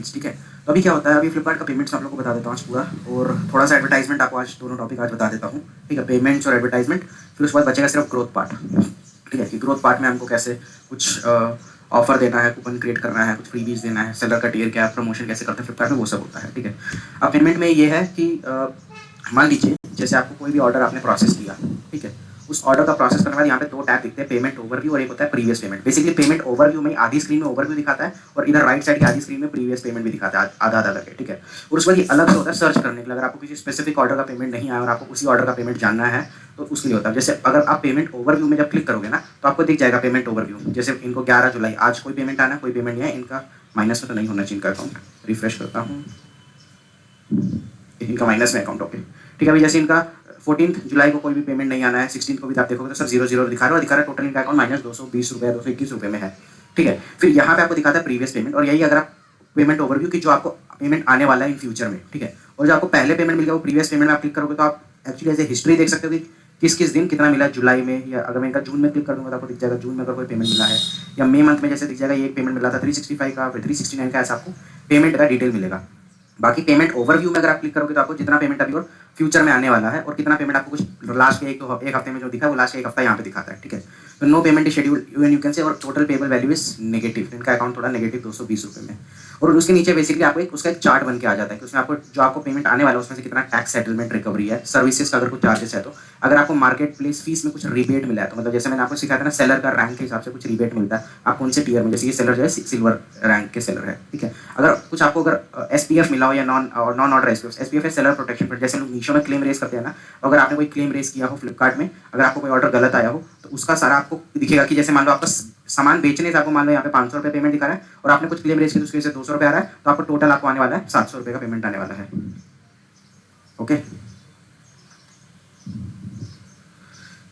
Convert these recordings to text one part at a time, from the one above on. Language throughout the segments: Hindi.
ठीक है। तो अभी क्या होता है, अभी फ्लिपकार्ट का पेमेंट्स आप लोग को बता देता हूँ आज पूरा, और थोड़ा सा एडवर्टाइजमेंट आपको आज दोनों टॉपिक आज बता देता हूँ। ठीक है, पेमेंट्स और एडवर्टाइजमेंट। फिर उसके बाद बचेगा सिर्फ ग्रोथ पार्ट। ठीक है, कि ग्रोथ पार्ट में हमको कैसे कुछ ऑफर देना है, कूपन क्रिएट करना है, कुछ फ्रीबीज देना है, सेलर का टियर क्या प्रमोशन कैसे करते हैं फ्लिपकार्ट में, वो सब होता है। ठीक है। अब पेमेंट में ये है कि मान लीजिए जैसे आपको कोई भी ऑर्डर आपने प्रोसेस किया, ठीक है, उस ऑर्डर का प्रोसेस करने के बाद यहाँ पे दो टैब दिखते हैं, पेमेंट ओवरव्यू और एक होता है previous payment. Basically payment overview में आधी स्क्रीन में ओवरव्यू दिखाता है और इधर राइट साइड की आधी स्क्रीन में प्रीवियस पेमेंट भी दिखाता है, आधा आधा करके। ठीक है। और उसके बाद ये अलग से होता है सर्च करने के लिए, अगर आपको किसी स्पेसिफिक ऑर्डर का पेमेंट नहीं आया और आपको उसी ऑर्डर का पेमेंट जानना है तो उसके लिए होता है। जैसे अगर आप पेमेंट ओवरव्यू में जब क्लिक करोगे ना तो आपको दिख जाएगा पेमेंट ओवरव्यू। जैसे इनको 11 जुलाई आज कोई पेमेंट आना, कोई पेमेंट नहीं है, इनका माइनस में तो नहीं होना चाहिए इनका अकाउंट। रिफ्रेश करता हूँ, इनका माइनस में अकाउंट। ओके, ठीक है। अभी जैसे इनका 14 जुलाई को कोई भी पेमेंट नहीं आना है, 16 को भी आप देखोगे तो सब 0 दिखा रहा है, टोटल इनका अकाउंट माइनस 220 रुपये 221 रुपये में है। ठीक है। फिर यहाँ पे आपको दिखाता है प्रीवियस पेमेंट, और यही अगर आप पेमेंट ओवरव्यू की जो आपको पेमेंट आने वाला है इन फ्यूचर में, ठीक है, और जो आपको पहले पेमेंट मिल गया वो प्रीवियस पेमेंट में आप क्लिक करोगे तो आप एक्चुअली ऐसे हिस्ट्री देख सकते हो कि किस किस दिन कितना मिला जुलाई में, या अगर मैं इनका जून में क्लिक कर दूंगा तो आपको दिख जाएगा जून में अगर कोई पेमेंट मिला है, या मई मंथ में जैसे दिख जाएगा ये एक पेमेंट मिला था 365 का, फिर 369 का, ऐसा आपको पेमेंट का डिटेल मिलेगा। बाकी पेमेंट ओवरव्यू में अगर आप क्लिक करोगे तो आपको जितना पेमेंट अभी और फ्यूचर में आने वाला है और कितना पेमेंट आपको कुछ लास्ट के एक हफ्ते में जो दिखा है वो लास्ट के एक हफ्ता यहाँ पे दिखाता है। ठीक है। तो no payment schedule you can say, और total payable value is negative, इनका अकाउंट थोड़ा नेगेटिव 220 रुपये में। और उसके नीचे बेसिकली आपको उसका एक चार्ट बन के आ जाता है कि उसमें आपको जो आपको पेमेंट आने वाला है उसमें से कितना टैक्स सेटलमेंट रिकवरी है, सर्विसेज का अगर कुछ चार्जेस है तो, अगर आपको मार्केट प्लेस फीस में कुछ रिबेट मिला है तो, मतलब जैसे मैंने आपको सिखाया था ना सेलर का रैंक के हिसाब से कुछ रिबेट मिलता है, आप कौन से टीयर में, जैसे ये सेलर जो है सिल्वर रैंक के सेलर है। ठीक है। अगर कुछ आपको अगर SPF मिला हो या नॉन ऑर्डर SPF है सेलर प्रोटेक्शन पर, जैसे लोग मीशो में क्लेम रेज करते हैं ना, तो अगर आपने कोई क्लेम रेज किया हो फ्लिपकार्ट में, अगर आपको कोई ऑर्डर गलत आया हो तो उसका सारा आपको दिखेगा कि जैसे मान लो आपका सामान बेचने से आपको मान लो यहाँ पे 500 रुपये पेमेंट दिखा रहा है और आपने कुछ क्लेम रेज किया तो उसके 200 रुपये आ रहा है, तो आपको टोटल आपको आने वाला है 700 रुपये का पेमेंट आने वाला है। ओके।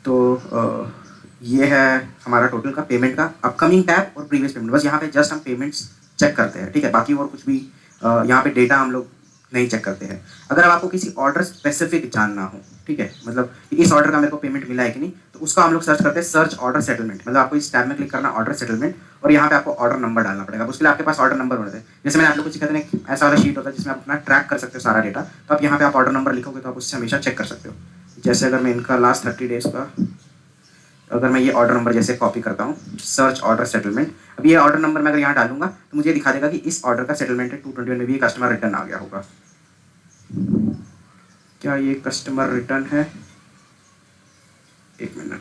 तो ये है हमारा टोटल का पेमेंट का अपकमिंग टैब और प्रीवियस पेमेंट। बस यहाँ पे जस्ट हम पेमेंट्स चेक करते हैं। ठीक है। बाकी और कुछ भी यहाँ पे डेटा हम लोग नहीं चेक करते हैं। अगर आपको किसी ऑर्डर स्पेसिफिक जानना हो, ठीक है, मतलब इस ऑर्डर का मेरे को पेमेंट मिला है कि नहीं, तो उसका हम लोग सर्च करते हैं सर्च ऑर्डर सेटलमेंट। मतलब आपको इस टैब में क्लिक करना ऑर्डर सेटलमेंट, और यहाँ पे आपको ऑर्डर नंबर डालना पड़ेगा। उसके लिए आपके पास ऑर्डर नंबर होते हैं। जैसे मैंने आप लोग को सिखाया था ना, ऐसा वाला शीट होता है जिसमें आप अपना ट्रैक कर सकते हो सारा डेटा, तो आप यहाँ पे आप ऑर्डर नंबर लिखोगे तो आप उससे हमेशा चेक कर सकते हो। जैसे अगर मैं इनका लास्ट 30 डेज का, अगर मैं ये ऑर्डर नंबर जैसे कॉपी करता हूँ, सर्च ऑर्डर सेटलमेंट, अब ये ऑर्डर नंबर मैं अगर यहाँ डालूंगा तो मुझे दिखा देगा कि इस ऑर्डर का सेटलमेंट है 221 में भी कस्टमर रिटर्न आ गया होगा। क्या ये कस्टमर रिटर्न है? एक मिनट,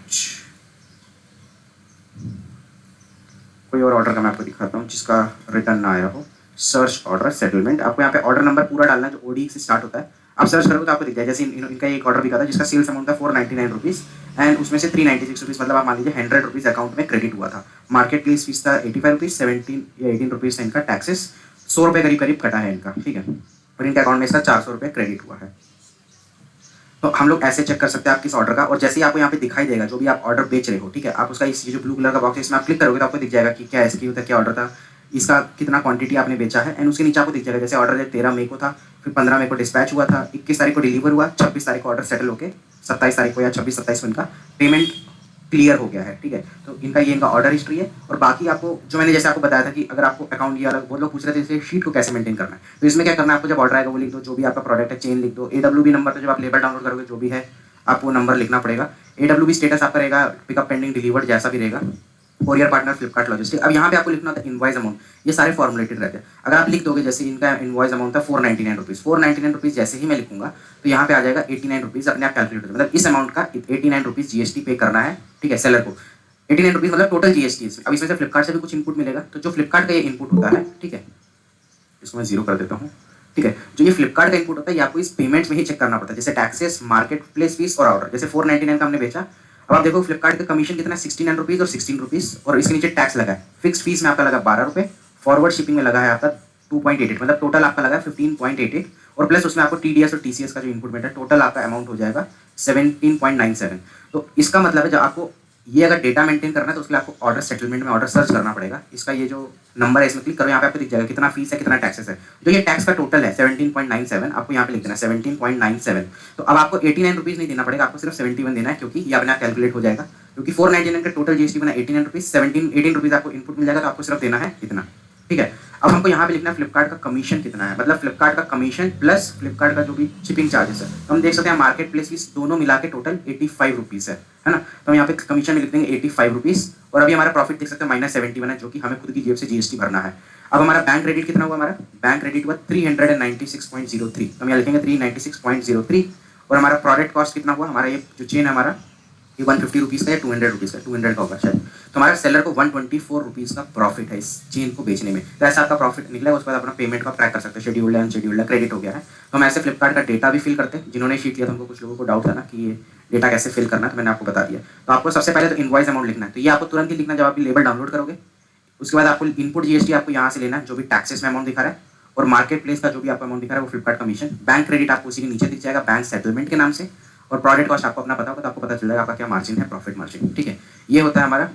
कोई और ऑर्डर का मैं आपको दिखाता हूँ जिसका रिटर्न ना आया हो। सर्च ऑर्डर सेटलमेंट, आपको यहाँ पे ऑर्डर नंबर पूरा डालना है जो OD से स्टार्ट होता है। आप सर्च करोगे तो आपको दिख जाए, जैसे इनका एक ऑर्डर बिका था जिसका सेल्स अमाउंट था 499 रुपीज़, एंड उसमें से 396 रुपीज़, मतलब आप मान लीजिए 100 रुपीज़ अकाउंट में क्रेडिट हुआ था। मार्केट प्लेस फीस था 85 रुपीज़, 17 या 18 रुपीज़ था इनका टैक्सेस, 100 रुपये करीब करीब कटा है इनका। ठीक है। और इनके अकाउंट में इसका 400 रुपये क्रेडिट हुआ है। तो हम लोग ऐसे चेक कर सकते हैं आप किस ऑर्डर का, और जैसे ही आपको यहाँ पे दिखाई देगा जो भी आप ऑर्डर बेच रहे हो, ठीक है, आप उसका इस जो ब्लू कलर का बॉक्स है इसमें आप क्लिक करोगे तो आपको दिख जाएगा कि क्या SKU था, क्या ऑर्डर था, इसका कितना क्वांटिटी आपने बेचा है, एंड उसके नीचे आपको दिख जाएगा जैसे ऑर्डर 13 मई को था, फिर 15 मई को डिस्पैच हुआ था, 21 तारीख को डिलीवर हुआ, 26 तारीख को ऑर्डर सेटल होकर 27 तारीख को या 26-27 को इनका पेमेंट क्लियर हो गया है। ठीक है। तो इनका ये इनका ऑर्डर हिस्ट्री है। और बाकी आपको जो मैंने जैसे आपको बताया था कि अगर आपको अकाउंट ये अलग, वो लोग पूछ रहे थे इसे शीट को कैसे मेंटेन करना है, तो इसमें क्या करना है, आपको जब ऑर्डर आएगा वो लिख दो, जो भी आपका प्रोडक्ट है चेन लिख दो, AWB नंबर, तो जब आप लेबल डाउनलोड करोगे जो भी है आपको नंबर लिखना पड़ेगा। AWB स्टेटस आपका रहेगा पिकअप पेंडिंग डिलीवर्ड जैसा भी रहेगा, कोरियर पार्टनर फ्लिपकार्ट लॉजिस्टिक। अब यहाँ पे आपको लिखना होता है इनवॉइस अमाउंट, ये सारे फॉर्मुलेटेड रहते हैं। अगर आप लिख दोगे जैसे इनका इनवॉइस अमाउंट था 499 रुपीज़, 499 रुपीज़ जैसे ही मैं लिखूंगा तो यहाँ पे आ जाएगा 89 रुपीज़ अपने आप कैलकुलेट होता है, मतलब इस अमाउंट का 89 रुपीज़ GST पे करना है। ठीक है, सेलर को 89 रुपीज़ मतलब टोटल GST। अब इसमें से फ्लिपकार्ट से भी कुछ इनपुट मिलेगा, तो जो फ्लिपकार्ट का ये इनपुट होता है, ठीक है, इसको मैं 0 कर देता हूँ। ठीक है, जो ये फ्लिपकार्ट का इनपुट होता है ये आपको इस पेमेंट्स में ही चेक करना पड़ता है, जैसे टैक्सेस, मार्केट प्लेस फीस और ऑर्डर। जैसे 499 का हमने बेचा, अब आप देखो फ्लिपकार्ट का कमीशन कितना है 69 रुपीज़ और 16 रुपीज़, और इसके नीचे टैक्स लगा है। फिक्स फीस में आपका लगा 12 रुपये, फॉरवर्ड शिपिंग में लगा है आपका 2.88, मतलब टोटल आपका लगा है 15.88, और प्लस उसमें आपको TDS और TCS का जो इनपुट मिलता है, टोटल आपका अमाउंट हो जाएगा 17.97। तो इसका मतलब है जब आपको ये अगर डेटा मेंटेन करना है तो उसके लिए आपको ऑर्डर सेटलमेंट में ऑर्डर सर्च करना पड़ेगा। इसका ये जो नंबर है इसमें क्लिक करो, यहाँ पे आपको दिख जाएगा कितना फीस है, कितना टैक्सेस है। जो ये टैक्स का टोटल है 17.97, आपको यहाँ पे लिख देना है 17.97। तो अब आपको 89 रुपीज़ नहीं देना पड़ेगा, आपको सिर्फ 71 देना है, क्योंकि ये अपने आप कैलकुलेट हो जाएगा, क्योंकि 499 का टोटल GST बना 89 रुपीज़, 18 रुपीज़ आपको इनपुट मिल जाएगा, तो आपको सिर्फ देना है इतना। ठीक है। अब हमको यहाँ पे लिखना है फ्लिपकार्ट का कमीशन कितना है, मतलब फ्लिपकार्ट का कमीशन प्लस फ्लिपकार्ट का जो भी शिपिंग चार्जेस है। तो हम देख सकते हैं मार्केट प्लेस फीस दोनों मिला के टोटल 85 रुपीज़ है ना। तो हम यहाँ पे कमीशन में लिख देंगे 85 रुपीज़, और अभी हमारा प्रॉफिट देख सकते हैं -71 है, जो कि हमें खुद की जेब से जीएसटी भरना है। अब हमारा बैंक क्रेडिट कितना हुआ, हमारा बैंक क्रेडिट हुआ 396.03, तो हम यहाँ लिखेंगे 396.03। और हमारा प्रोडक्ट कॉस्ट कितना हुआ, हमारा ये जो चेन है हमारा ये 150 रुपीज़ का या 200 रुपीज़ का, 200 का होगा शायद। तो हमारा सेलर को 124 रुपीज़ का प्रॉफिट है इस चेन को बेचने में। तो ऐसा आपका प्रॉफिट निकला है, उसके बाद अपना पेमेंट का ट्रैक कर सकते हैं, शेड्यूल्ड है अनशेड्यूल्ड है, क्रेडिट हो गया है। तो हम ऐसे फ्लिपकार्ट का डेटा भी फिल करते हैं। जिन्होंने शीट लिया था उनको कुछ लोगों को डाउट था ना कि ये डेटा कैसे फिल करना है, तो मैंने आपको बता दिया। तो आपको सबसे पहले तो इनवॉइस अमाउंट लिखना है, तो ये आपको तुरंत ही लिखना जब आप लेबल डाउनलोड करोगे। उसके बाद आपको इनपुट जीएसटी आपको यहाँ से लेना है, जो भी टैक्सेस में अमाउंट दिखा रहा है, और मार्केट प्लेस का जो भी आपको अमाउंट दिखा रहा है वो फ्लिपकार्ट कमीशन। बैंक क्रेडिट आपको उसी के नीचे दिख जाएगा, बैंक सेटलमेंट के नाम से। और प्रोडक्ट कॉस्ट आपको अपना पता होगा, तो आपको पता चल जाएगा आपका क्या मार्जिन है, प्रॉफिट मार्जिन, ठीक है। ये होता है हमारा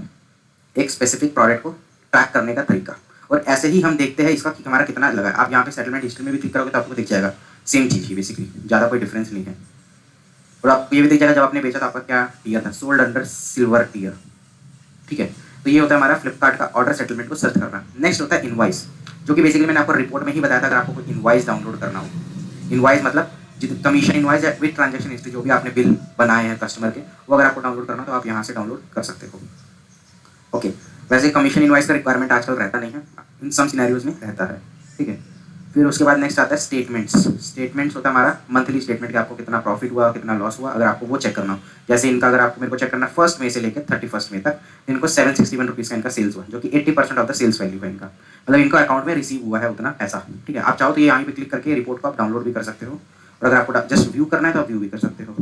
एक स्पेसिफिक प्रोडक्ट को ट्रैक करने का तरीका। और ऐसे ही हम देखते हैं इसका कि हमारा कितना लगा है। आप यहाँ पे सेटलमेंट हिस्ट्री में भी क्लिक करोगे तो आपको दिख जाएगा सेम चीज़ ही, बेसिकली ज़्यादा कोई डिफरेंस नहीं है। और आपको ये भी दिख जाएगा जब आपने बेचा था आपका क्या टियर था, सोल्ड अंडर सिल्वर टियर, ठीक है। तो ये होता है हमारा फ्लिपकार्ट का ऑर्डर सेटलमेंट को सर्च करना। नेक्स्ट होता है इनवॉइस, जो कि बेसिकली मैंने आपको रिपोर्ट में ही बताया था। अगर आपको कोई इनवॉइस डाउनलोड करना हो, इनवॉइस मतलब कमीशन इनवॉइस या विद ट्रांजैक्शन हिस्ट्री, जो भी आपने बिल बनाए हैं कस्टमर के, वो अगर आपको डाउनलोड करना हो तो आप यहाँ से डाउनलोड कर सकते हो। ओके, वैसे कमीशन इनवॉइस का रिक्वायरमेंट आजकल रहता नहीं है, इन सम सिनेरियोज में रहता है, ठीक है। फिर उसके बाद नेक्स्ट आता है स्टेटमेंट्स। स्टेटमेंट्स होता है हमारा मंथली स्टेटमेंट, कि आपको कितना प्रॉफिट हुआ, कितना लॉस हुआ, अगर आपको वो चेक करना हो। जैसे इनका अगर आपको मेरे को चेक करना है 1 मई से लेकर 31 मई तक, इनको 761 रुपीज़ का इनका सेल्स हुआ, जो कि 80% ऑफ द सेल्स वैल्यू है इनका, मतलब इनका अकाउंट में रिसीव हुआ है उतना पैसा, ठीक है। आप चाहो तो ये यहाँ पे क्लिक करके रिपोर्ट को आप डाउनलोड भी कर सकते हो, और अगर आपको जस्ट व्यू करना है तो आप व्यू भी कर सकते हो।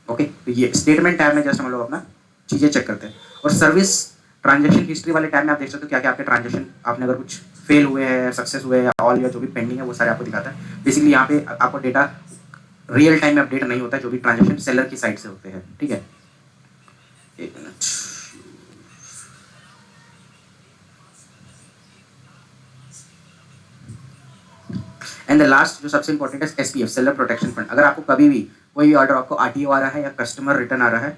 ओके, तो ये स्टेटमेंट टैब में जस्ट हम लोग अपना चीज़ें चेक करते हैं। और सर्विस ट्रांजैक्शन हिस्ट्री वाले टैब में आप देख सकते हो क्या क्या आपके ट्रांजैक्शन, आपने अगर कुछ फेल हुए हैं, सक्सेस हुए या ऑल, या जो भी पेंडिंग है वो सारे आपको दिखाता है। बेसिकली यहाँ पे आपको डेटा रियल टाइम में अपडेट नहीं होता है, जो भी ट्रांजैक्शन सेलर की साइड से होते हैं, ठीक है। एक मिनट, एंड द लास्ट जो सबसे इंपॉर्टेंट है एसपीएफ, सेलर प्रोटेक्शन फंड। अगर आपको कभी भी कोई ऑर्डर, आपको आरटीओ आ रहा है या कस्टमर रिटर्न आ रहा है,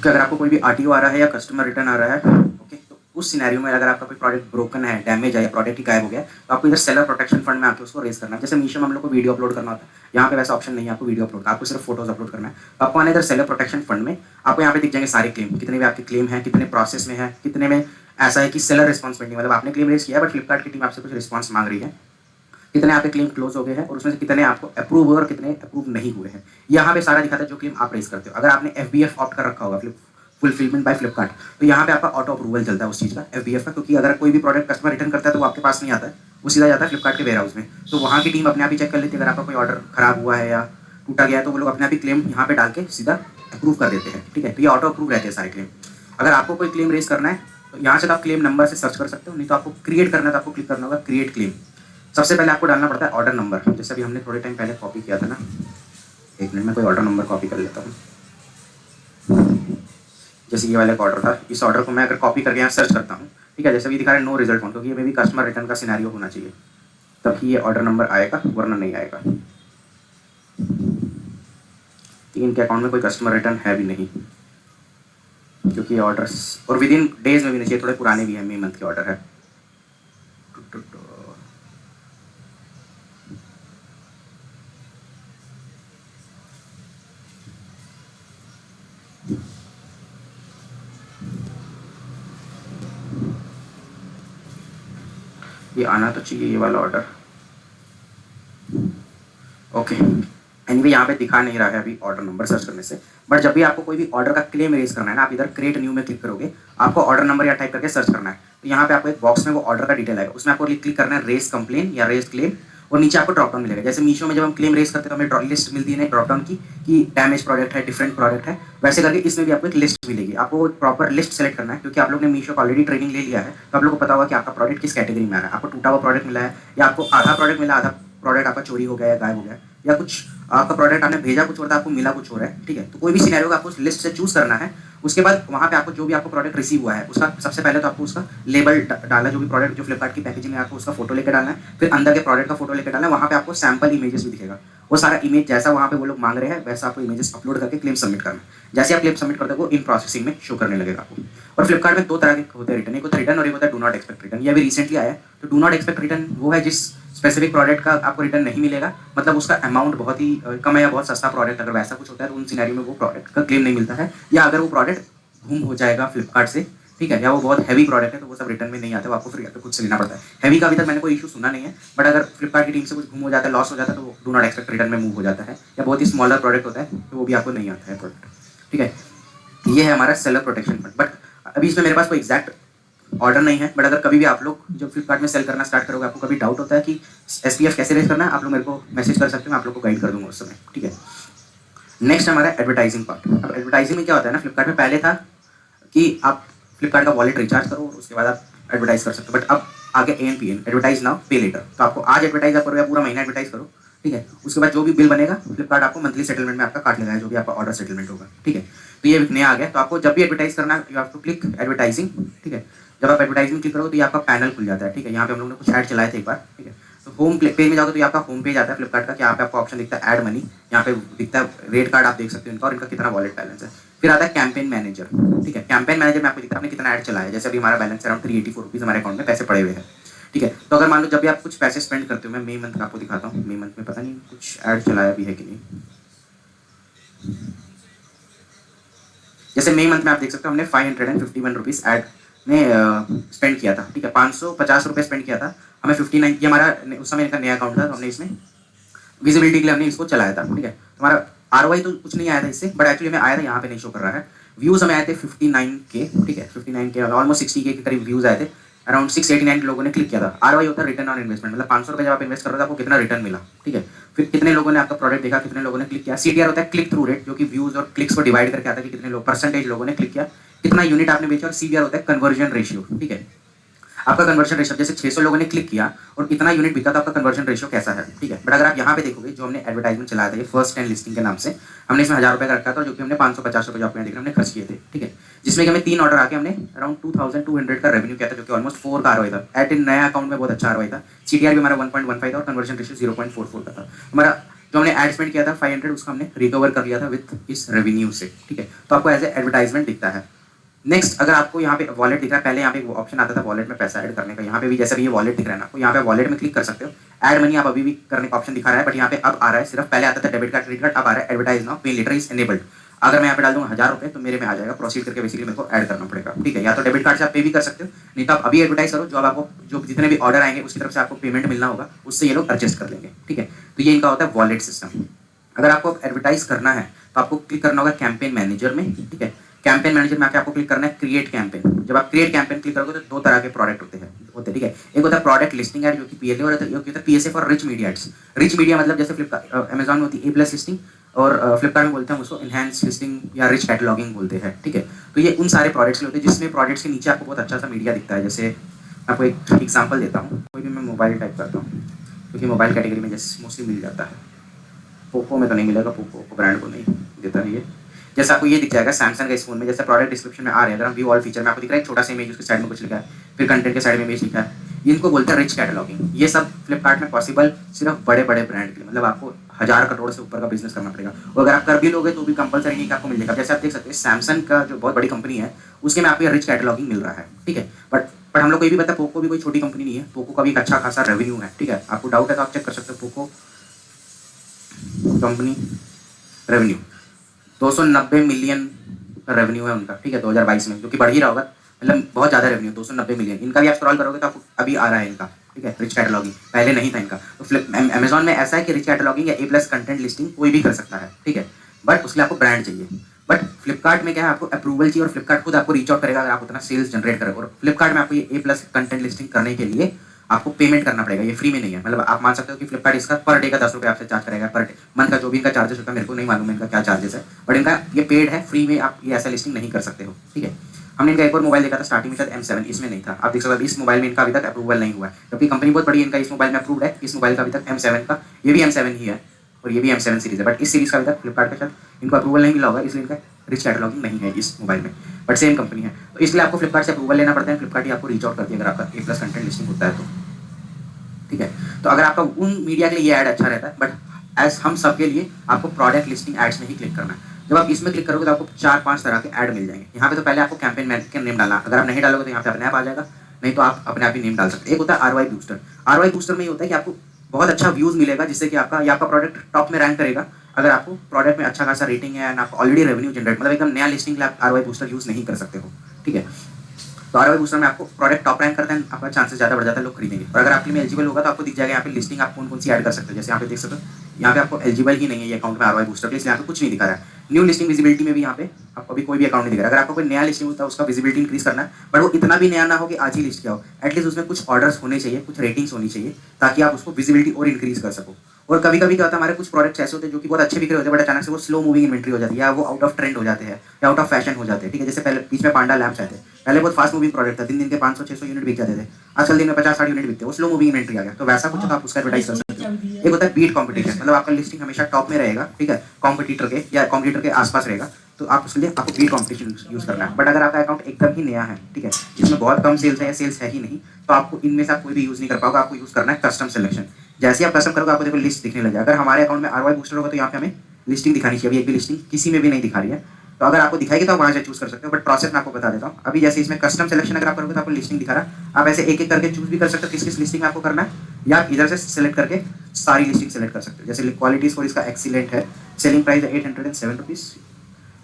कि अगर आपको कोई भी आरटीओ आ रहा है या कस्टमर रिटर्न आ रहा है, ओके, तो उस सिनेरियो में अगर आपका कोई प्रोडक्ट ब्रोकन है, डैमेज है या प्रोडक्ट ही गायब हो गया, तो आपको इधर सेलर प्रोटेक्शन फंड में आके उसको रेस करना है। जैसे मीशो में हम लोग को वीडियो अपलोड करना होता है, यहाँ पे वैसा ऑप्शन नहीं है आपको वीडियो अपलोड का, आपको सिर्फ फोटोज अपलोड करना है। तो आपको आने इधर सेलर प्रोटेक्शन फंड में आपको यहाँ पे दिख जाएंगे सारे क्लेम, कितने भी आपके क्लेम है, कितने प्रोसेस में है, कितने में ऐसा है कि सेलर रिस्पॉन्सिबिलिटी, मतलब आपने क्लेम रेस किया है बट फ्लिपकार्ट की टीम आपसे कुछ रिस्पॉन्स मांग रही है, कितने आपके क्लेम क्लोज हो गए हैं, और उसमें से कितने आपको अप्रूव हुए और कितने अप्रूव नहीं हुए हैं। यहाँ पे सारा दिखाता है जो क्लेम आप रेस करते हो। अगर आपने FBF ऑप्ट कर रखा होगा, फुलफिलमेंट बाय फ्लिपकार्ट, तो यहाँ पे आपका ऑटो अप्रूवल चलता है उस चीज़ का, FBF का, क्योंकि अगर कोई भी प्रोडक्ट कस्टमर रिटर्न करता है तो वो आपके पास नहीं आता है, वो सीधा जाता है फ्लिपकार्ट के वेयर हाउस में। तो वहाँ की टीम अपने आप ही चेक कर लेती है, अगर आपका कोई ऑर्डर खराब हुआ है या टूटा गया है तो वो लोग अपने आप ही क्लेम यहाँ पे डाल के सीधा अप्रूव कर देते हैं, ठीक है। तो ये ऑटो अप्रूव रहते हैं सारे क्लेम। अगर आपको कोई क्लेम रेस करना है तो यहाँ से आप क्लेम नंबर से सर्च कर सकते हो, नहीं तो आपको क्रिएट करना है तो आपको क्लिक करना होगा क्रिएट क्लेम। सबसे पहले आपको डालना पड़ता है ऑर्डर नंबर, जैसे अभी हमने थोड़े टाइम पहले कॉपी किया था ना। एक मिनट में कोई ऑर्डर नंबर कॉपी कर लेता हूँ। जैसे ये वाला ऑर्डर था, इस ऑर्डर को मैं अगर कॉपी करके यहाँ सर्च करता हूँ, ठीक है, जैसे भी दिखा रहा है नो रिजल्ट फोन, क्योंकि ये मे भी कस्टमर रिटर्न का सिनेरियो होना चाहिए, तभी ये ऑर्डर नंबर आएगा, वरना नहीं आएगा। इनके अकाउंट में कोई कस्टमर रिटर्न है भी नहीं, क्योंकि ऑर्डर्स और विद इन डेज में भी नहीं चाहिए, थोड़े पुराने भी हैं, मई मंथ के ऑर्डर है। ये आना तो चाहिए ये वाला ऑर्डर। ओके, एनीवे यहाँ पे दिखा नहीं रहा है अभी ऑर्डर नंबर सर्च करने से, बट जब भी आपको कोई भी ऑर्डर का क्लेम रेज करना है ना, आप इधर क्रिएट न्यू में क्लिक करोगे, आपको ऑर्डर नंबर या टाइप करके सर्च करना है। तो यहाँ पे आपको एक बॉक्स में वो ऑर्डर का डिटेल आएगा, उसमें आपको क्लिक करना है रेस कंप्लेन या रेस क्लेम, और नीचे आपको ड्रॉप डाउन मिलेगा। जैसे मीशो में जब हम क्लेम रेस करते हैं तो हमें लिस्ट मिलती है ड्रॉप डाउन की कि डैमेज प्रोडक्ट है, डिफरेंट प्रोडक्ट है, वैसे करके इसमें भी आपको एक लिस्ट मिलेगी। आपको एक प्रॉपर लिस्ट सेलेक्ट करना है, क्योंकि आप लोग ने मीशो का ऑलरेडी ट्रेनिंग ले लिया है, तो आप लोग को पता होगा कि आपका प्रोडक्ट किस कैटेगरी में आ रहा है। आपको टूटा हुआ प्रोडक्ट मिला है, या आपको आधा प्रोडक्ट मिला, आधा प्रोडक्ट आपका चोरी हो गया या गायब हो गया, या कुछ आपका प्रोडक्ट आपने भेजा कुछ और था, आपको मिला कुछ और है, ठीक है। तो कोई भी सिनेरियो का आपको लिस्ट से चूज करना है। उसके बाद वहाँ पे आपको जो भी आपको प्रोडक्ट रिसीव हुआ है उसका सबसे पहले तो आपको उसका लेबल डालना, जो भी प्रोडक्ट जो फ्लिपकार्ट की पैकेजिंग में आपको उसका फोटो लेकर डालना है, फिर अंदर के प्रोडक्ट का फोटो लेकर डालना है। वहाँ पे आपको सैम्पल इमेजेस भी दिखेगा, वो सारा इमेज जैसा वहाँ पे वो लोग मांग रहे हैं वैसा आपको इमेजेस अपलोड करके क्लेम सबमिट करना है। जैसे आप क्लेम सबमिट करते हो वो इन प्रोसेसिंग में शो करने लगेगा आपको। और फ्लिपकार्ट में दो तरह के होते हैं रिटर्न, एक होता है रिटर्न और एक होता है डू नॉट एक्सपेक्ट रिटर्न। ये अभी रिसेंटली आया है। तो डू नॉट एक्सपेक्ट रिटर्न वो है जिस स्पेसिफिक प्रोडक्ट का आपको रिटर्न नहीं मिलेगा, मतलब उसका अमाउंट बहुत ही कम है या बहुत सस्ता प्रोडक्ट अगर वैसा कुछ होता है तो उन सिनेरियो में वो प्रोडक्ट का क्लेम नहीं मिलता है। या अगर वो प्रोडक्ट गुम हो जाएगा फ्लिपकार्ट से, ठीक है, या वो बहुत हैवी प्रोडक्ट है तो वो सब रिटर्न में नहीं आता है, वो आपको फ्री खुद से लेना पड़ता है। हैवी का अभी तक मैंने कोई इशू सुना नहीं है, बट अगर फ्लिपकार्ट की टीम से कुछ गुम हो जाता है, लॉस हो जाता है, तो वो डू नॉट एक्सपेक्ट रिटर्न में मूव हो जाता है। या बहुत ही स्मॉलर प्रोडक्ट होता है तो वो भी आपको नहीं आता है प्रोडक्ट, ठीक है। ये है हमारा सेलर प्रोटेक्शन फंड। बट अभी इसमें मेरे पास कोई एग्जैक्ट ऑर्डर नहीं है, बट अगर कभी भी आप लोग जब फ्लिपकार्ट में सेल करना स्टार्ट करोगे, आपको कभी डाउट होता है कि SPF कैसे रेज करना है, आप लोग मेरे को मैसेज कर सकते हो, मैं आप लोग को गाइड कर दूंगा उस समय, ठीक है। नेक्स्ट हमारा एडवर्टाइजिंग पार्ट। अब एडवर्टाइजिंग में क्या होता है ना, फ्लिपकार्ट में पहले था कि आप फ्लिपकार्ट का वॉलेट रिचार्ज करो और उसके बाद आप एडवर्टाइज कर सकते हो, बट अब आगे ANPN, एडवर्टाइज नाउ पे लेटर। तो आपको आज एडवर्टाइज आप करो या पूरा महीना एडवर्टाइज करो, ठीक है, उसके बाद जो भी बिल बनेगा फ्लिपकार्ट आपको मंथली सेटलमेंट में आपका काट लेगा, जो भी आपका ऑर्डर सेटलमेंट होगा, ठीक है। तो ये नया आ गया। तो आपको जब भी एडवर्टाइज करना है, you have to click advertising, ठीक है। जब आप एडवर्टाइजिंग क्लिक करोगे तो ये आपका पैनल खुल जाता है, ठीक है। यहाँ पे हम लोगों ने कुछ ऐड चलाए थे एक बार, ठीक है। तो होम पेज में जाओगे तो ये आपका होम पेज आता है फ्लिपकार्ट का, कि यहाँ पे आपको ऑप्शन दिखता है ऐड मनी, यहाँ पे दिखता है रेट कार्ड, आप देख सकते हो इनका और इनका कितना वॉलेट बैलेंस है। फिर आता है कैंपेन मैनेजर, ठीक है। कैंपेन मैनेजर में आपको दिखता है आपने कितना ऐड चलाया है। जैसे अभी हमारा बैलेंस अराउंड 384 रुपीज़ हमारे अकाउंट में पैसे पड़े हुए हैं, ठीक है। तो अगर मान लो जब भी आप कुछ पैसे स्पेंड करते हो, मैं मई मंथ का आपको दिखाता हूँ, मई मंथ में पता नहीं कुछ ऐड चलाया भी है कि नहीं। जैसे मई मंथ में आप देख सकते हो हमने 551 रुपीज़ ऐड में स्पेंड किया था, ठीक है। 550 रुपये स्पेंड किया था, हमें 59, ये हमारा उस समय का नया अकाउंट था, तो हमने इसमें विजिबिलिटी के लिए हमने इसको चलाया था, ठीक है। तो हमारा ROI तो कुछ नहीं आया था इससे, बट एक्चुअली हमें आया था, यहाँ पे नहीं शो कर रहा है। व्यूज़ हमें आए थे 59K, ठीक है, 59K, ऑलमोस्ट 60K के करीब व्यूज़ आए थे। अराउंड 689 लोगों ने क्लिक किया था। ROI होता है रिटर्न ऑन इन्वेस्टमेंट, मतलब 500 रुपये जब आप इन्वेस्ट कर रहे हो तो आपको कितना रिटर्न मिला, ठीक है। फिर कितने लोगों ने आपका प्रोडक्ट देखा, कितने लोगों ने क्लिक किया। CTR होता है क्लिक थ्रू रेट, जो कि व्यूज़ और क्लिक्स को डिवाइड करके आता है कि कितने लोग परसेंटेज लोगों ने क्लिक किया, कितना यूनिट आपने बेचा। और CVR होता है कन्वर्जन रेशियो, ठीक है। आपका कन्वर्जन रेशियो, जैसे 600 लोगों ने क्लिक किया और इतना यूनिट बिका तो आपका कन्वर्जन रेशियो कैसा है, ठीक है। बट अगर आप यहाँ पे देखोगे, जो हमने एडवर्टाइजमेंट चलाया था ये फर्स्ट 10 लिस्टिंग के नाम से, हमने इसमें 1000 रुपये का रखा था, जो कि हमने 550 रुपये जो आपको यहाँ देख रहे हैं हमने खर्च किए थे, ठीक है। जिसमें कि हमें 3 ऑर्डर आके हमने अराउंड 2200 का रेवेन्यू किया था, जो कि ऑलमोस्ट 4 का ROI था। एट इन नया अकाउंट में बहुत अच्छा ROI था। CTR भी हमारा 1.15 था और कन्वर्जन रेशियो 0.44 का था। हमारा जो हमने एड स्पेंड किया था 500, उसका हमने रिकवर कर लिया था विद इस रेवेन्यू से, ठीक है। तो आपको एज ए एडवर्टाइजमेंट दिखता है। नेक्स्ट, अगर आपको यहाँ पे वॉलेट दिख रहा है, पहले यहाँ पे वो ऑप्शन आता था वॉलेट में पैसा ऐड करने का, यहाँ पे भी जैसे भी ये वॉलेट दिख रहा है ना आपको, यहाँ पे वॉलेट में क्लिक कर सकते हो। ऐड मनी आप अभी भी करने का ऑप्शन दिखा रहा है, बट यहाँ पे अब आ रहा है सिर्फ, पहले आता था डेबिट कार्ड क्रेडिट कार्ड, अब आ रहा है एडवर्टाइज नाउ पे लेटर इज एनेबल्ड। अगर मैं यहाँ पे डाल दूँ 1000 रुपये तो मेरे में आ जाएगा, प्रोसीड करके बेसिकली मेरे को ऐड करना पड़ेगा, ठीक है। या तो डेबिट कार्ड से आप पे भी कर सकते हो, नहीं तो आप अभी एडवर्टाइज करो, जो आपको जो जितने भी ऑर्डर आएंगे उसकी तरफ से आपको पेमेंट मिलना होगा, उससे ये लोग एडजस्ट कर लेंगे, ठीक है। तो ये इनका होता है वॉलेट सिस्टम। अगर आपको एडवर्टाइज करना है तो आपको क्लिक करना होगा कैंपेन मैनेजर में, ठीक है। कैंपेन मैनेजर में आके आपको क्लिक करना है क्रिएट कैंपेन। जब आप क्रिएट कैंपेन क्लिक करोगे तो 2 तरह के प्रोडक्ट होते हैं, ठीक है। एक होता है प्रोडक्ट लिस्टिंग एड, जो कि PLA, और एक होता है PSA for rich media ads. Rich media मतलब जैसे फ्लिपकार्ट अमेजॉन में होती है A+ लिस्टिंग, और फ्लिपकार्ट में बोलते हैं उसको इनहैंस लिस्टिंग या रिच कैटलॉगिंग बोलते हैं, ठीक है। तो ये उन सारे प्रोडक्ट्स के होते हैं जिसमें प्रोडक्ट्स के नीचे आपको बहुत अच्छा सा मीडिया दिखता है। जैसे आपको एक एग्जाम्पल देता हूँ, कोई भी मैं मोबाइल टाइप करता हूँ, क्योंकि मोबाइल कैटेगरी में जैसे मोस्टली मिल जाता है। पोको में तो नहीं मिलेगा, पोको ब्रांड को नहीं देता है ये। जैसे आपको ये दिख जाएगा सैमसंग का इस फोन में, जैसे प्रोडक्ट डिस्क्रिप्शन में आ रहे हैं, अगर हम व्यू ऑल फीचर में आपको दिख रहा है एक छोटा सा इमेज, उसके साइड में कुछ लिखा है, फिर कंटेंट के साइड में इमेज लिखा है, इनको बोलते हैं रिच कैटलॉगिंग। ये सब फ्लिपकार्ट में पॉसिबल सिर्फ बड़े बड़े ब्रांड के लिए, मतलब आपको 1000 करोड़ से ऊपर का बिजनेस करना पड़ेगा, और अगर आप कर भी लोगे तो भी कंपलसरी नहीं कि आपको मिल जाएगा। जैसे आप देख सकते हैं सैमसंग का जो बहुत बड़ी कंपनी है उसके में आपको रिच कैटलॉगिंग मिल रहा है, ठीक है। बट हम लोग को ये भी पता है पोको भी कोई छोटी कंपनी नहीं है, पोको का भी एक अच्छा खासा रेवेन्यू है, ठीक है। आपको डाउट है तो आप चेक कर सकते हो, Poco company revenue 290 million revenue है उनका, ठीक है, 2022 में, जो कि बढ़ ही रहा होगा, मतलब बहुत ज़्यादा रेवेन्यू 290 मिलियन। इनका भी आप स्क्रॉल करोगे तो आपको अभी आ रहा है इनका, ठीक है, रिच कैटलॉगिंग, पहले नहीं था इनका। तो अमेजॉन में ऐसा है कि रिच कैटलॉगिंग या A+ कंटेंट लिस्टिंग कोई भी कर सकता है, ठीक है, बट उसके लिए आपको ब्रांड चाहिए। बट फ्लिपकार्ट में क्या है, आपको अप्रूवल चाहिए, और फ्लिपकार्ट खुद आपको रीच आउट करेगा अगर आप उतना सेल्स जनरेट करोगे। और फ्लिपकार्ट में आपको ये A+ कंटेंट लिस्टिंग करने के लिए आपको पेमेंट करना पड़ेगा, ये फ्री में नहीं है। मतलब आप मान सकते हो कि फ्लिपकार्ट इसका पर डे का 10 रुपये आपसे चार्ज करेगा, पर डे मंथ का जो भी इनका चार्जेस होता है, मेरे को नहीं मालूम है इनका क्या चार्जेस है, बट इनका ये पेड है, फ्री में आप ये ऐसा लिस्टिंग नहीं कर सकते हो, ठीक है। हमने इनका एक और मोबाइल देखा था स्टार्टिंग में, शायद M7, इसमें नहीं था। आप देख सकते हो इस मोबाइल में इनका अभी तक अप्रूवल नहीं हुआ है, जबकि कंपनी बहुत बड़ी है, इनका इस मोबाइल में अप्रूव्ड है, इस मोबाइल का अभी तक M7 का, ये भी M7 ही है, और ये भी M7 सीरीज है, बट इस सीरीज का अभी तक फ्लिपकार्ट के साथ इनको अप्रूवल नहीं मिला होगा, इसलिए इनका रिच कैटलॉगिंग नहीं है इस मोबाइल में, बट सेम कंपनी है। तो इसलिए आपको फ्लिपकार्ट से अप्रूवल लेना पड़ता है, फ्लिपकार्ट ही आपको रीच आउट करती है अगर आपका A+ कंटेंट लिस्टिंग होता है तो, ठीक है। तो अगर आपका उन मीडिया के लिए ये ऐड अच्छा रहता है, बट एज हम सब के लिए आपको प्रोडक्ट लिस्टिंग एड्स में ही क्लिक करना है। जब आप इसमें क्लिक करोगे तो आपको 4-5 तरह के ऐड मिल जाएंगे। यहाँ पे तो पहले आपको कैंपेन मैनेजर का नेम डालना, अगर आप नहीं डालोगे तो यहाँ पे अपने आप आ जाएगा, नहीं तो आप अपने आप ही नेम डाल सकते हैं। एक होता है ROI बूस्टर। ROI बूस्टर में ये होता है कि आपको बहुत अच्छा व्यूज मिलेगा, जिससे कि आपका प्रोडक्ट टॉप में रैंक करेगा अगर आपको प्रोडक्ट में अच्छा खासा रेटिंग है एंड आपको ऑलरेडी रेवेन्यू जनरेट, मतलब एकदम नया लिस्टिंग के लिए आप ROI बूस्टर यूज नहीं कर सकते हो, ठीक है। तो ROI बूस्टर में आपको प्रोडक्ट टॉप रैंक करता है, आपका चांसेस ज़्यादा बढ़ जाता है लोग खरीदेंगे। और अगर आपके में एलिजिबल होगा तो आपको दिख जाएगा यहाँ पे लिस्टिंग आप कौन कौन सी ऐड कर सकते हो। जैसे यहाँ पे देख सकते हो, यहाँ पे आपको एलिजिबल ही नहीं है ये अकाउंट में ROI बूस्टर के, इसलिए यहाँ पे कुछ नहीं दिखा रहा है। न्यू लिस्टिंग विजिबिलिटी में भी यहाँ पे आपको अभी कोई भी अकाउंट नहीं दिख रहा है। अगर आपको कोई नया लिस्टिंग होता है उसका विजिबिलिटी इंक्रीज करना है, बट वो इतना भी नया ना हो कि आज ही लिस्ट किया हो, एटलीस्ट उसमें कुछ ऑर्डर्स होने चाहिए, कुछ रेटिंग्स होनी चाहिए, ताकि आप उसको विजिबिलिटी और इंक्रीज कर सको। और कभी कभी क्या होता है, हमारे कुछ प्रोडक्ट्स ऐसे होते हैं जो कि बहुत अच्छे बिक रहे होते हैं, बट अचानक से वो स्लो मूविंग इन्वेंट्री हो जाती है, या वो आउट ऑफ ट्रेंड हो जाते हैं, या आउट ऑफ फैशन हो जाते हैं, ठीक है। जैसे पहले बीच में पांडा लैम्प्स आए थे, पहले बहुत फास्ट मूविंग प्रोडक्ट था, दिन के 500-600 यूनिट बिक जाते थे, आजकल दिन में 50-60 यूनिट बिकते हैं, वो स्लो मूविंग इन्वेंट्री आ गया। तो वैसा कुछ तो आप उसका एडवर्टाइज कर सकते हो। एक होता है बीट कॉम्पिटिशन, मतलब आपका लिस्टिंग हमेशा टॉप में रहेगा, ठीक है, कॉम्पिटिटर के या कॉम्पिटिटर के आसपास रहेगा, तो आप उसके लिए आपको बीट कॉम्पिटिशन यूज करना है। बट अगर आपका अकाउंट एकदम ही नया है, ठीक है, जिसमें बहुत कम सेल्स है या सेल्स है ही नहीं, तो आपको इनमें से आप कोई भी यूज नहीं कर पाओगे। आपको यूज करना है कस्टम सिलेक्शन। जैसे आप कस्टम करोगे आपको देखो लिस्ट दिखने लग जाएगा। अगर हमारे अकाउंट में ROI बूस्टर होगा तो यहाँ पे हमें लिस्टिंग दिखानी चाहिए, अभी एक भी लिस्टिंग किसी में भी नहीं दिखा रही है। तो अगर आपको दिखाएगी तो आप वहाँ से चूज कर सकते हो, बट प्रोसेस मैं आपको बता देता हूँ। अभी जैसे इसमें कस्टम सिलेक्शन अगर आप करोगे तो आपको लिस्टिंग दिखा रहा है, आप ऐसे एक एक करके चूज भी कर सकते हो किस किस लिस्टिंग में आपको करना है, या आप इधर से सिलेक्ट करके सारी लिस्टिंग सेलेक्ट कर सकते हो। जैसे क्वालिटी स्कोर इसका एक्सीलेंट है, सेलिंग प्राइस है 807 रुपीज़,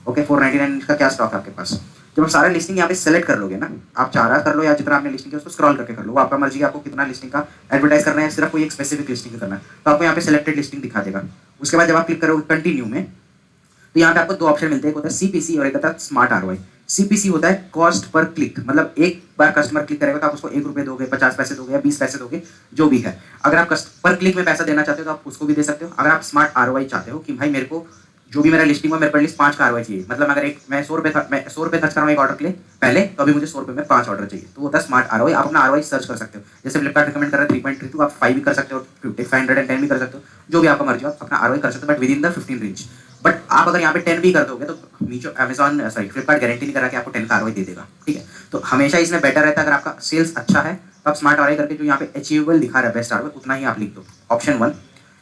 ओके, 499 इसका क्या स्टॉक है आपके पास। जब आप सारा लिस्टिंग यहाँ पे सेलेक्ट कर लोगे ना, आप 4 कर लो या जितना आपने लिस्टिंग किया उसको स्क्रॉल करके कर लो, वो आपका मर्जी है आपको कितना लिस्टिंग का एडवर्टाइज करना है, सिर्फ कोई एक स्पेसिफिक लिस्टिंग का करना है, तो आपको यहाँ पे सिलेक्टेड लिस्टिंग दिखा देगा। उसके बाद जब आप क्लिक करोगे कंटिन्यू में, तो यहाँ पे आपको 2 ऑप्शन मिलते हैं, एक होता है CPC और एक होता है स्मार्ट ROI। CPC होता है कॉस्ट पर क्लिक, मतलब एक बार कस्टमर क्लिक करेगा तो आप उसको 1 रुपये दोगे, 50 पैसे दोगे या 20 पैसे दोगे, जो भी है। अगर आप पर क्लिक में पैसा देना चाहते हो तो आप उसको भी दे सकते हो। अगर आप स्मार्ट ROI चाहते हो कि भाई मेरे को जो भी मेरा लिस्टिंग हो, मेरे पर लिस्ट 5 का ROI चाहिए, मतलब अगर मैं 100 रुपये खर्च कर रहा हूँ एक ऑर्डर के लिए पहले, तो अभी मुझे 100 रुपये में 5 ऑर्डर चाहिए, तो वो होता है स्मार्ट ROI। आप अपना ROI सर्च कर सकते हो, जैसे फ्लिपकार्ट रिकमेंड कर रहा है 3.32, आप 5 भी कर सकते हो, 510 भी कर सकते हो, जो भी आपका मर्जी हो, आप अपना ROI कर सकते हो, but with in the 15 range. But आप अगर यहाँ पे 10 भी कर दोगे तो नीचे फ्लिपकार्ट गारंटी नहीं करा कि आपको 10 का ROI दे देगा, ठीक है। तो हमेशा इसमें बेटर रहता है अगर आपका सेल्स अच्छा है तो आप स्मार्ट ROI करके जो यहाँ पे अचीवेबल दिखा रहा है बेस्ट ROI उतना ही आप लिख दो, ऑप्शन 1।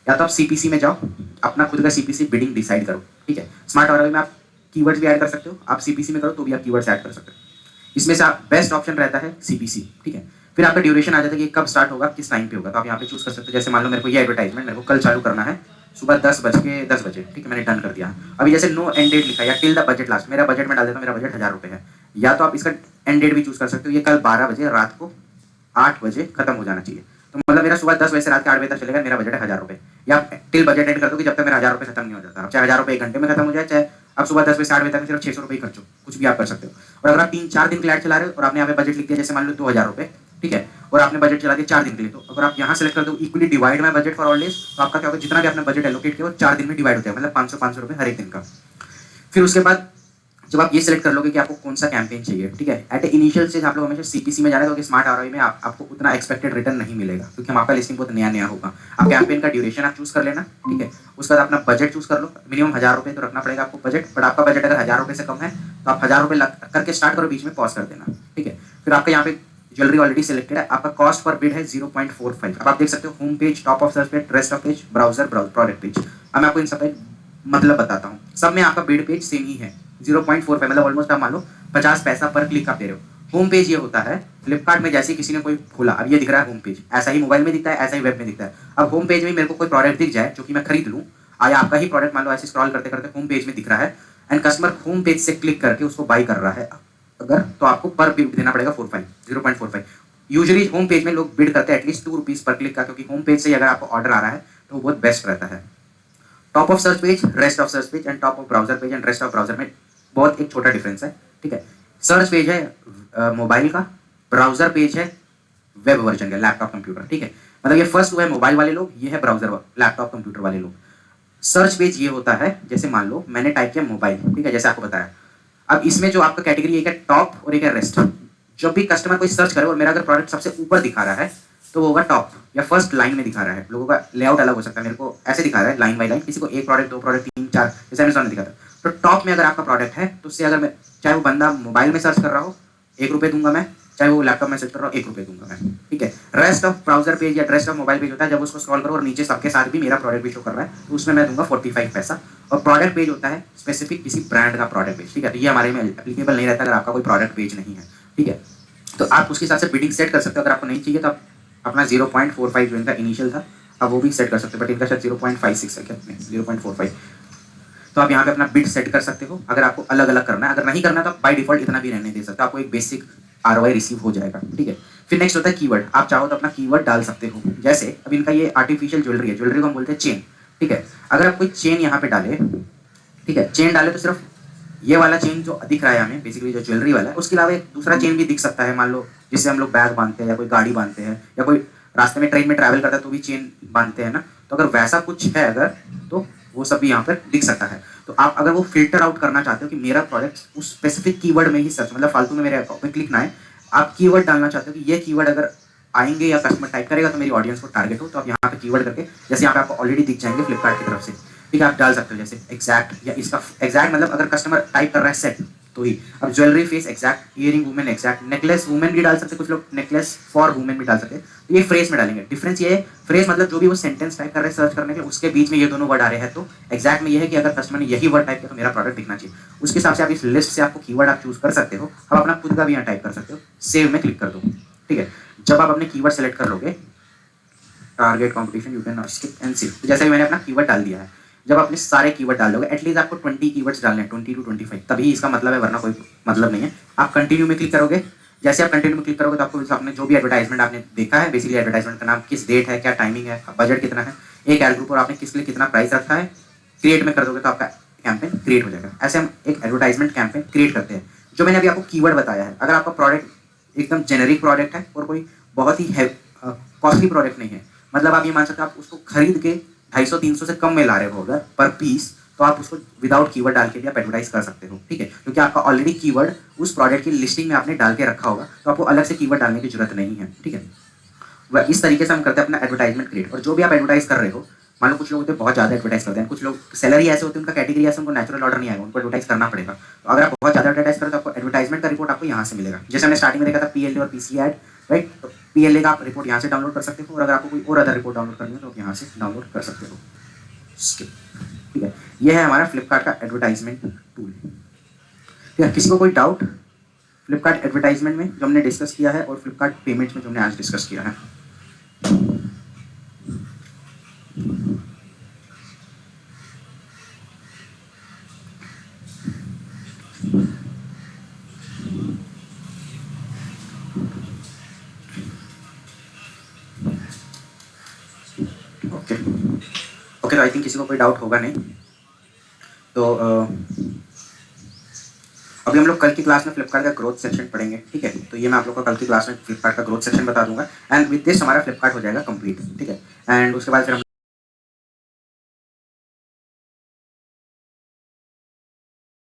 या तो आप CPC में जाओ, अपना खुद का CPC बिडिंग डिसाइड करो, ठीक है। स्मार्ट ROI में आप कीवर्ड्स भी ऐड कर सकते हो, आप CPC में करो तो भी आप कीवर्ड्स ऐड कर सकते हो। इसमें से आप बेस्ट ऑप्शन रहता है CPC, ठीक है। फिर आपका ड्यूरेशन आ जाता है कि कब स्टार्ट होगा, किस टाइम पे होगा, तो आप यहाँ पे चूज कर सकते हो। जैसे मान लो मेरे को ये एडवर्टाइजमेंट मेरे को कल चालू करना है सुबह 10 बजे, ठीक है, मैंने डन कर दिया। अभी जैसे नो एंड डेट लिखा है या टिल द बजट लास्ट, मेरा बजट में डाल देता हूँ, मेरा बजट 1000 रुपये है। या तो आप इसका एंड डेट भी चूज कर सकते हो, ये कल 12 बजे रात को 8 बजे खत्म हो जाना चाहिए, तो मतलब मेरा सुबह 10 बजे से रात के 8 बजे तक चलेगा, मेरा बजट है 1000 रुपये। या टिल बजट एंड कर दो कि जब तक मेरा 1000 रुपये खत्म नहीं हो जाता, चाहे 1000 रुपये 1 घंटे में खत्म हो जाए, चाहे आप सुबह 10 बजे से 8 बजे तक सिर्फ 600 रुपये खर्चो, कुछ भी आप कर सकते हो। और अगर आप 3-4 दिन के लिए चला रहे हो और आपने यहाँ पे बजट लिख दिया जैसे मान लो 2000 रुपये, ठीक है, और आपने बजट चला दिया 4 दिन के लिए, तो अगर आप यहाँ सेलेक्ट कर दो equally divide my budget for all days, तो आपका क्या होगा, जितना भी आपने बजट एलोकेट किया वो 4 दिन में डिवाइड होता है, मतलब 500 रुपये हर एक दिन का। फिर उसके बाद जब आप ये सिलेक्ट कर लोगे कि आपको कौन सा कैंपेन चाहिए, ठीक है, एट ए इनिशियल स्टेज आप लोग हमेशा CPC में जाना है, क्योंकि स्मार्ट ROI में आपको उतना एक्सपेक्टेड रिटर्न नहीं मिलेगा, क्योंकि हम आपका लिस्टिंग बहुत नया होगा। आप कैंपेन का ड्यूरेशन आप चूज कर लेना, ठीक है। उसके बाद अपना बजट चूज कर लो, मिनिमम 1000 रुपये तो रखना पड़ेगा आपको बजट, बट आपका बजट अगर 1000 रुपये से कम है तो आप 1000 रुपये करके स्टार्ट करो, बीच में पॉज कर देना, ठीक है। फिर आपका यहाँ पे ज्वेलरी ऑलरेडी सिलेक्टेड है, आपका कॉस्ट पर बिड है 0.45। अब आप देख सकते हो home page, top of search page, rest of page, browser, product page. अब मैं आपको इन सब का मतलब बताता हूँ। सब में आपका बिड पेज सेम ही है 0.45, मतलब ऑलमोस्ट आप मान लो 50 पैसा पर क्लिक आप दे रहे हो। होम पेज ये होता है फ्लिपकार्ट में, जैसे किसी ने कोई खोला, अब ये दिख रहा है होम पेज, ऐसा ही मोबाइल में दिखता है, ऐसा ही वेब में दिखता है। अब होम पेज में मेरे को कोई प्रोडक्ट दिख जाए जो कि मैं खरीद लूँ, आया आपका ही प्रोडक्ट मान लो ऐसे स्क्रॉल करते करते होम पेज में दिख रहा है, एंड कस्टमर होम पेज से क्लिक करके उसको बाई कर रहा है अगर, तो आपको पर बिड देना पड़ेगा 0.45। यूजुअली होम पेज में लोग बिड करते हैं एटलीस्ट 2 रुपीज़ पर क्लिक का, क्योंकि होम पेज से अगर आपको ऑर्डर आ रहा है तो वो बहुत बेस्ट रहता है। Top of search page, rest of search page and top of browser page and rest of browser में बहुत एक छोटा डिफरेंस है, ठीक है। सर्च पेज है मोबाइल का, ब्राउजर पेज है वेब वर्जन का, लैपटॉप कंप्यूटर, ठीक है। मतलब ये फर्स्ट हुआ है मोबाइल वाले लोग, ये है ब्राउजर लैपटॉप कंप्यूटर वाले लोग। सर्च पेज ये होता है जैसे मान लो मैंने टाइप किया मोबाइल, ठीक है, जैसे आपको बताया। अब इसमें जो आपका कैटेगरी एक है टॉप और एक है रेस्ट। जब भी कस्टमर कोई सर्च करे और मेरा अगर प्रोडक्ट सबसे ऊपर दिखा रहा है तो वो होगा टॉप या फर्स्ट लाइन में दिखा रहा है। लोगों का लेआउट अलग हो सकता है, मेरे को ऐसे दिखा रहा है लाइन बाई लाइन, किसी को एक प्रोडक्ट, दो प्रोडक्ट, तीन, चार, जैसे अमेजोन में दिखाता है। तो टॉप में अगर आपका प्रोडक्ट है तो उससे अगर मैं, चाहे वो बंदा मोबाइल में सर्च कर रहा हो, ₹1 दूंगा मैं, चाहे वो लैपटॉप में सर्च कर रहा हो, ₹1 दूंगा मैं, ठीक है। रेस्ट ऑफ ब्राउजर पेज या रेस्ट ऑफ मोबाइल पेज होता है, जब उसको स्क्रॉल करो और नीचे सबके साथ भी मेरा प्रोडक्ट भी शो कर रहा है, तो उसमें मैं दूंगा 45 पैसा। और प्रोडक्ट पेज होता है स्पेसिफिक किसी ब्रांड का प्रोडक्ट पेज, ठीक है। तो ये हमारे में एप्लीकेबल नहीं रहता अगर आपका कोई प्रोडक्ट पेज नहीं है, ठीक है। तो आप उसके हिसाब से बिडिंग सेट कर सकते हो। अगर आपको नहीं चाहिए तो आप अपना 0.45 जो इनका इनिशियल था, अब वो भी सेट कर सकते हो, बट इनका शायद 0.56 है क्या, 0.45। तो आप यहाँ पे अपना बिड सेट कर सकते हो अगर आपको अलग अलग करना है। अगर नहीं करना तो आप बाय डिफॉल्ट इतना भी रहने दे सकते हो, आपको एक बेसिक ROI रिसीव हो जाएगा, ठीक है। फिर नेक्स्ट होता है कीवर्ड। आप चाहो तो अपना कीवर्ड डाल सकते हो। जैसे अब इनका ये आर्टिफिशियल ज्वेलरी है, ज्वेलरी को हम बोलते हैं चेन, ठीक है। अगर आप कोई चेन यहाँ पे डाले, ठीक है, चेन डाले तो सिर्फ ये वाला चेन जो दिख रहा है हमें, बेसिकली जो ज्वेलरी वाला है, उसके अलावा एक दूसरा चेन भी दिख सकता है। मान लो जिससे हम लोग बैग बांधते हैं या कोई गाड़ी बांधते हैं या कोई रास्ते में ट्रेन में ट्रैवल करता है तो भी चेन बांधते हैं ना। तो अगर वैसा कुछ है अगर, तो वो सब भी यहाँ पर दिख सकता है। तो आप अगर वो फिल्टर आउट करना चाहते हो कि मेरा प्रोडक्ट उस स्पेसिफिक कीवर्ड में ही सर्च, मतलब फालतू में मेरे अकाउंट में क्लिक ना है, आप कीवर्ड डालना चाहते हो कि ये कीवर्ड अगर आएंगे या कस्टमर टाइप करेगा तो मेरी ऑडियंस को टारगेट हो, तो आप यहाँ पे कीवर्ड करके, जैसे यहाँ पे आपको ऑलरेडी दिख जाएंगे फ्लिपकार्ट की तरफ से, ठीक है, आप डाल सकते हो जैसे एग्जैक्ट, या इसका एग्जैक्ट मतलब अगर कस्टमर टाइप कर रहा है सेट तो ही। अब jewellery face exact, earring women exact, necklace women भी डाल सकते, कुछ लोग नेकलेस फॉर वुमेन भी डाल सकते हैं। तो ये फ्रेज में डालेंगे। डिफरेंस ये है, फ्रेज मतलब जो भी वो सेंटेंस टाइप कर रहे हैं सर्च करने के लिए, उसके बीच में ये दोनों वर्ड आ रहे हैं। तो एग्जैक्ट में ये है कि अगर कस्टमर ने यही वर्ड टाइप किया तो मेरा प्रोडक्ट दिखना चाहिए। उसके हिसाब से आप इस लिस्ट से आपको कीवर्ड आप चूज कर सकते हो। आप अपना खुद का भी यहाँ टाइप कर सकते हो, सेव में क्लिक कर दो, ठीक है। जब आप अपने कीवर्ड सेलेक्ट कर लोगे, target competition you can skip and save, तो जैसे मैंने अपना कीवर्ड डाल दिया है, जब अपने सारे कीवर्ड डाल दोगे, एटलीस्ट आपको 20 कीवर्ड्स डालने हैं, 20 to 25, तभी इसका मतलब है, वरना कोई मतलब नहीं है। आप कंटिन्यू में क्लिक करोगे, जैसे आप कंटिन्यू में क्लिक करोगे तो आपको आपने जो भी एडवर्टाइजमेंट आपने देखा है, बेसिकली एडवर्टाइजमेंट का नाम, किस डेट है, क्या टाइमिंग है, बजट कितना है, एक एड ग्रुप और आपने किस लिए कितना प्राइस रखा है, क्रिएट में कर दोगे तो आपका कैंपेन क्रिएट हो जाएगा। ऐसे हम एक एडवर्टाइजमेंट कैंपेन क्रिएट करते हैं। जो मैंने अभी आपको कीवर्ड बताया है, अगर आपका प्रोडक्ट एकदम जेनेरिक प्रोडक्ट है और कोई बहुत ही कॉस्टली प्रोडक्ट नहीं है, मतलब आप ये मान सकते हो आप उसको खरीद के 250-300 से कम में ला रहे हो अगर पर पीस, तो आप उसको विदाउट कीवर्ड डाल के भी आप एडवर्टाइज कर सकते हो, ठीक है। क्योंकि आपका ऑलरेडी कीवर्ड उस प्रोडक्ट की लिस्टिंग में आपने डाल के रखा होगा, तो आपको अलग से कीवर्ड डालने की जरूरत नहीं है, ठीक है। वह इस तरीके से हम करते हैं अपना एडवर्टाइजमेंट क्रिएट। और जो भी आप एडवर्टाइज कर रहे हो, मान लो कुछ लोग होते हैं बहुत ज़्यादा एडवर्टाइज करते हैं, कुछ लोग सैलरी ऐसे होते हैं, उनका कैटेगरी ऐसे, उनको नेचुरल ऑर्डर नहीं आएगा, उनको एडवर्टाइज करना पड़ेगा। तो अगर आप बहुत ज़्यादा एडवर्टाइज करो तो आपको एडवर्टाइजमेंट का रिपोर्ट आपको यहाँ से मिलेगा। जैसे हमने स्टार्टिंग में देखा था PLA और PC एड, राइट। तो PLA का आप रिपोर्ट यहाँ से डाउनलोड कर सकते हो, और अगर आपको कोई और अदर रिपोर्ट डाउनलोड करनी हो तो आप यहाँ से डाउनलोड कर सकते हो, ठीक है। यह है हमारा फ्लिपकार्ट का एडवर्टाइजमेंट टूल, ठीक है। किसी को कोई डाउट फ्लिपकार्ट एडवर्टाइजमेंट में जो हमने डिस्कस किया है और फ्लिपकार्ट पेमेंट्स में जो हमने आज डिस्कस किया है? ओके ओके, तो आई थिंक किसी को कोई डाउट होगा नहीं। तो अभी हम लोग कल की क्लास में फ्लिपकार्ट का ग्रोथ सेक्शन पढ़ेंगे, ठीक है। तो ये मैं आप लोग को कल की क्लास में फ्लिपकार्ट का ग्रोथ सेक्शन बता दूंगा, एंड विद दिस हमारा फ्लिपकार्ट हो जाएगा कंप्लीट, ठीक है। एंड उसके बाद फिर हम